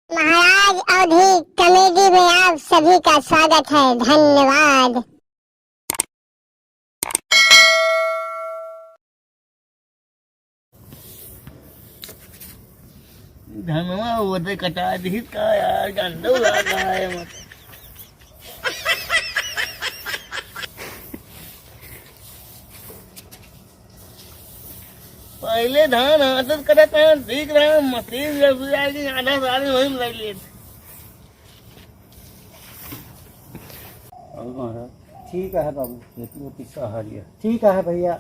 महाराज अवधि कॉमेडी में आप सभी का स्वागत है। धन्यवाद। धनवा होते कटा दी का यार गंदू लगा है मत। पहले धान आदत करत है ठीक रहा मशीन जब आएगी आधा साल वही लग लिए ठीक है बाबू। वो किस्सा हालिया ठीक है भैया।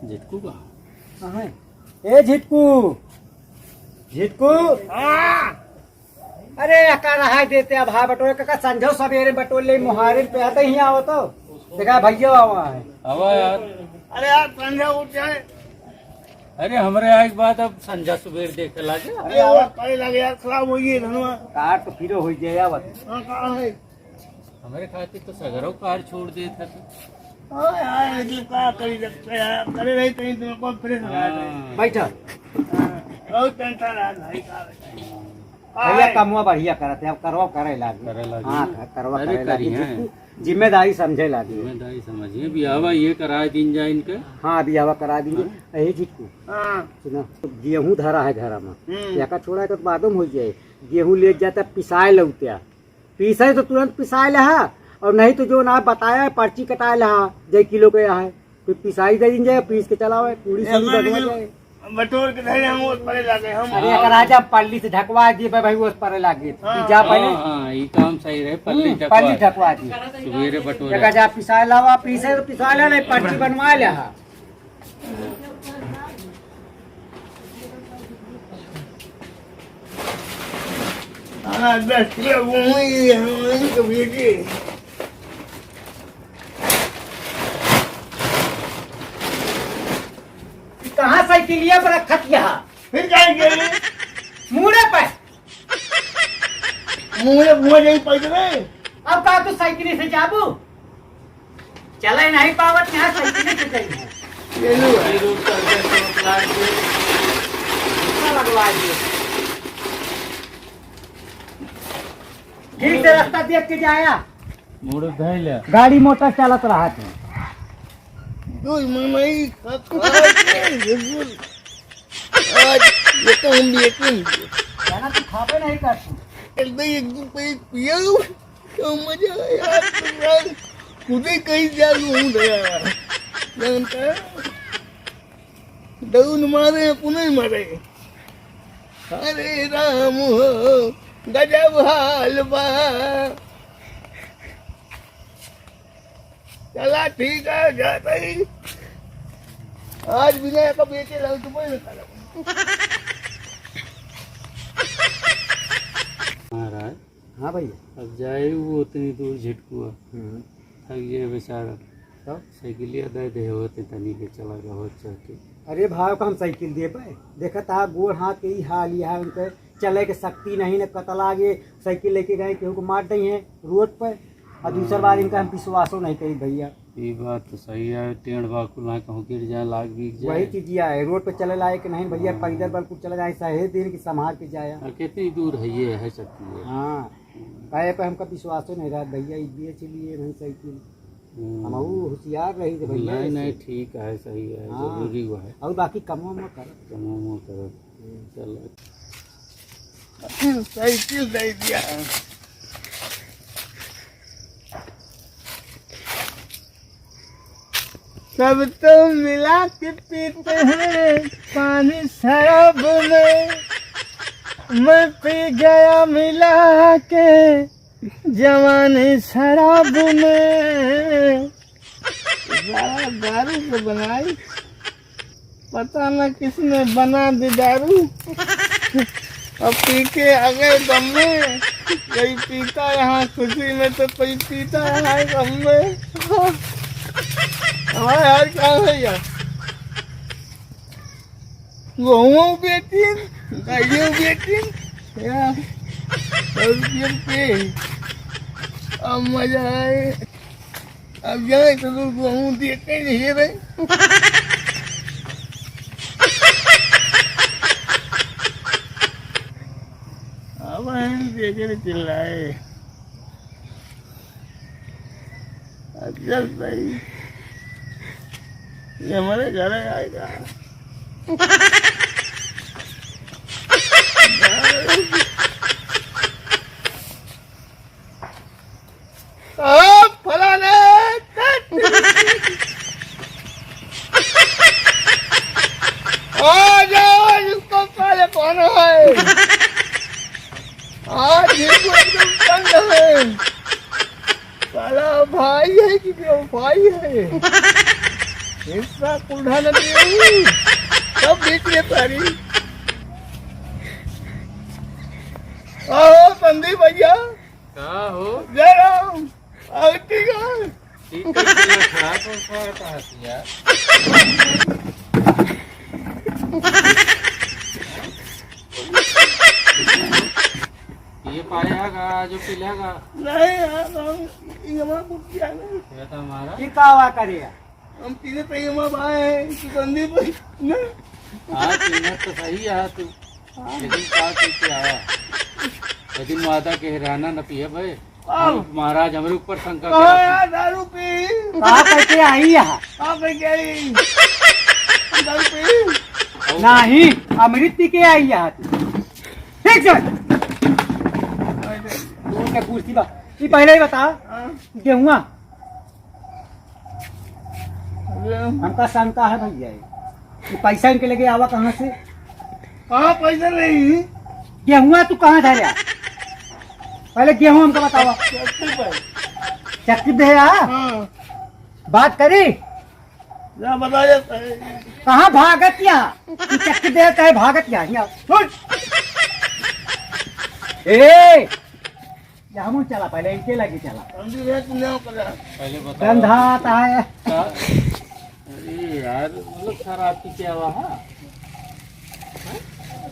झिटकू कहाँ कहाँ है? ए झिटकू झिटकू अरे का रहा देते अब भाई बटोरे का संझो सवेरे बटोले मुहारे पे आते ही आओ तो देखा भैया वहाँ है। हवा यार। अरे यार संध्या उठ जाए। अरे हमारे यहाँ एक बात अब संझा सुबेर देख लागे। अरे और पहले लगे यार खराब हो गई धनवा कार तो फिर हो जाए आवत। हाँ कहाँ है? हमारे खातिर तो सगरों कार छोड़ दे था तो। हाँ यार इसलिए क्या करी सकते यार करे रही कहीं तुमको फ्रेश लगा दे। बैठा बहुत टेंशन है भाई का भैया कमुआ बढ़िया करते हैं अब करवा करे लागे। करे लागे। हाँ करवा अरे करे लागे करी हैं। झिटकू जिम्मेदारी समझे लागे। जिम्मेदारी समझिए भी आवा ये करा दिन जाए इनके। हाँ अभी हवा करा देंगे। यही झिटकू हाँ सुना गेहूं धरा है घर में या छोड़ा है तो मालूम हो जाए। गेहूं ले जाता पिसाए लौत्या पीसा तो तुरंत पिसाए लहा और नहीं तो जो ना बताया पर्ची कटाए लहा जय किलो के यहाँ है फिर पिसाई दे जाए पीस के चलाओ पूरी सब्जी बनवा जाए। बटोर के धरे हम उस परे लगे हम अरे अगर राजा पल्ली से ढकवा दिए भाई वो पर लागे जा पहले हाँ ये काम सही रहे पल्ली पल्ली ढकवा दिए सुबेरे बटोरे जगह जा पिसाए लावा पीसे तो पिसा ला नहीं पर्ची बनवा लहा। हाँ 10 किलो घूमी हम कभी की कहाँ साइकिलिया पर रखत यहाँ फिर जाएंगे मुड़े पे मुँह मुँह नहीं पड़ गए। अब कहा तू साइकिल से जाबू चले नहीं पावत यहाँ साइकिल से चाहिए ये लो लगवा दिए ठीक से रास्ता देख के जाया मुड़ धैले गाड़ी मोटर चलत रहा थे। दूध मनाई बिल्कुल आज ये तो हम भी यकीन जाना तू खाबे नहीं करती भाई एक दिन पे पिया तो मजा आया खुद ही कहीं जालू हूँ दया जानता है दौन मारे पुनः मारे हरे राम हो गजब हाल बा चला ठीक है जाता ही आज बिना का बेचे लाओ तो मैं निकाला महाराज हाँ भैया अब जाए वो उतनी दूर झिटकुआ थक गए बेचारा तो साइकिलिया दे दे होते तनी के चला गया हो चल के। अरे भाई को हम साइकिल दे पाए देखा था गोड़ हाथ के ही हाल यहाँ उनके चले के शक्ति नहीं न कतल आगे साइकिल लेके गए केहू को मार दी है रोड पर और दूसरी बार इनका हम विश्वासो नहीं करी भैया। ये बात तो सही है टेढ़ बाकुल ना कहूँ गिर जाए लाग बीग जाए वही चीज यह है रोड पे चले लाए कि नहीं भैया पैदल बल कुछ चले जाए सहे दिन की संभाल के जाया। और कितनी दूर है ये है सकती है। हाँ कहे पे हमका विश्वासो नहीं रहा भैया ये चलिए नहीं साइकिल हम होशियार रही थे भैया। नहीं नहीं ठीक है सही है हाँ। जरूरी वो है और बाकी कमो में कर कमो करो चलो साइकिल दे दिया सब तो मिला के पीते हैं पानी शराब में मैं पी गया मिला के जवानी शराब में सारा दारू से बनाई पता न किसने बना दी दारू अब पी के आ गए दम में कोई पीता यहाँ खुशी में तो कोई पीता यहाँ गम में हमारे यार क्या है यार गेहूँ बेटी गायों बेटी यार पे अब मजा आए अब जाए तो गेहूँ देते नहीं रहे अब देखे चिल्लाए। अच्छा सही, ये हमारे घर आएगा। फलाने आ जाओ, इसको पहले कौन है? आज इसको एकदम तंग है। साला भाई है कि क्यों भाई है? हिस्सा कुल्हा न दिए सब बीच में सारी। आओ संदीप भैया, का हो जय राम। ठीक है, ठीक है, खड़ा कौन सा कहा यार? ये पाएगा जो पिलेगा नहीं यार, ये हमारा कुछ क्या नहीं। ये तो हमारा ये कावा करेगा। हम तीन पे हमारा भाई है कि संदीप भाई ना। हाँ पीना तो सही है तू, लेकिन का करके आया? यदि माता के हिराना न पिए भाई, महाराज हमारे ऊपर शंका कहो करत यार, दारू पी। कहा करके आई यहाँ? आप पे क्या ही? दारू पी। हूँ। नहीं, अमृत पी के आई यहाँ तू। ठीक से दूर के कुर्सी बा। ये पहले ही बता, गेहुआ हमका शंका है भैया, ये पैसा इनके लगे आवा कहाँ से? कहाँ पैसा नहीं? गेहुआ तू कहाँ धरिया? पहले गेहूं हमको बतावा। चक्की पर। चक्की भैया हाँ, बात करी, जा बता जाता है। कहाँ भागत यहाँ? तू चक्की दे कहे भागत यहाँ सुन। ए जामुन चला, पहले इनके लगी चला। संदीप है कि नहीं करा? पहले बता गंधा आता है। अरे यार मतलब शराब की क्या हुआ? हाँ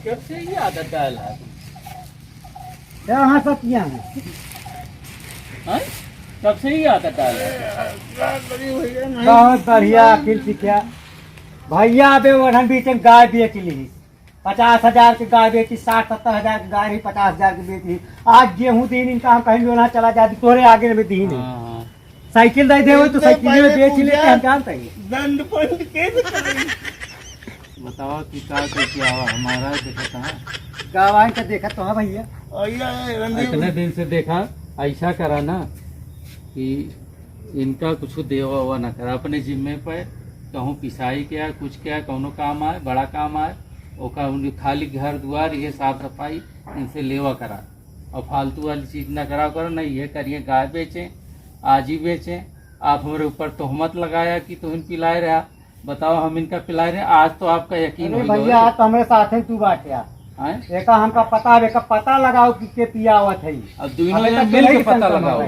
कब से ये आदत डाल है? यहाँ सतिया है। हाँ? कब से ये आदत डाल है? क्या करी भैया? नहीं बहुत बढ़िया फिर सीखा भैया। अबे वरन बीच में गाय बेच ली, 50,000 की गाय बेची, 60-70,000 की गाय ही 50,000 की बेची। आज गेहूं दी इनका, हम कहीं लोना चला जाती, तोरे आगे में दी नहीं। हाँ साइकिल दे दे तो साइकिल में बेच लेते, हम जानते हैं। दंड पंड कैसे करेंगे? बताओ कि क्या करके आवा? हमारा देखा था गाँव का देखा तो हाँ भैया। इतने दिन से देखा, ऐसा करा ना कि इनका कुछ देवा हुआ ना करा, अपने जिम्मे पे कहूँ पिसाई क्या कुछ क्या कौनो काम आए, बड़ा काम आए, ओका खाली घर द्वार ये साफ सफाई इनसे लेवा करा, और फालतू वाली चीज ना करा करो। नहीं ये करिए गाय बेचें, आज ही बेचें। आप हमारे ऊपर तोहमत लगाया कि तुम पिलाए रहा, बताओ हम इनका पिलाए रहे। आज तो आपका यकीन अरे हो भैया आज तो हमारे साथ है तू बाटिया। गया। एक हमका पता लगाओ कि के पिया हुआ था। अब दोनों जन मिल के पता लगाओ।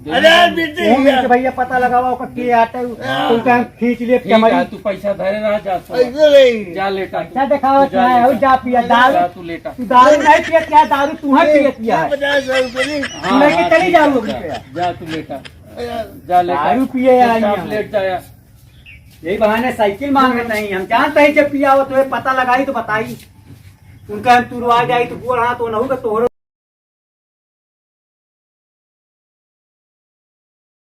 अरे बेटे वो मिल के भैया पता लगाओ का के आते उनका हम खींच लिए ठीक है, तू पैसा धरे रहा, जा सो। ऐसे नहीं। जा लेटा क्या दिखाओ क्या है? वो जा पिया जा दारू, तू लेटा। तू दारू नहीं पिया, क्या दारू तू है पिया किया है? 50,000 रुपये तू लेके चली जाओ रुपया। जा तू लेटा, नहीं। जा लेटा। दारू पिए आई आप हैं। लेट जाया। यही बहाने साइकिल मांग रहे नहीं, हम जानते हैं जब पिया हो तो पता लगाई तो बताई। उनका हम तुरवा जाई तो बोल हाँ तो न होगा, तोहरो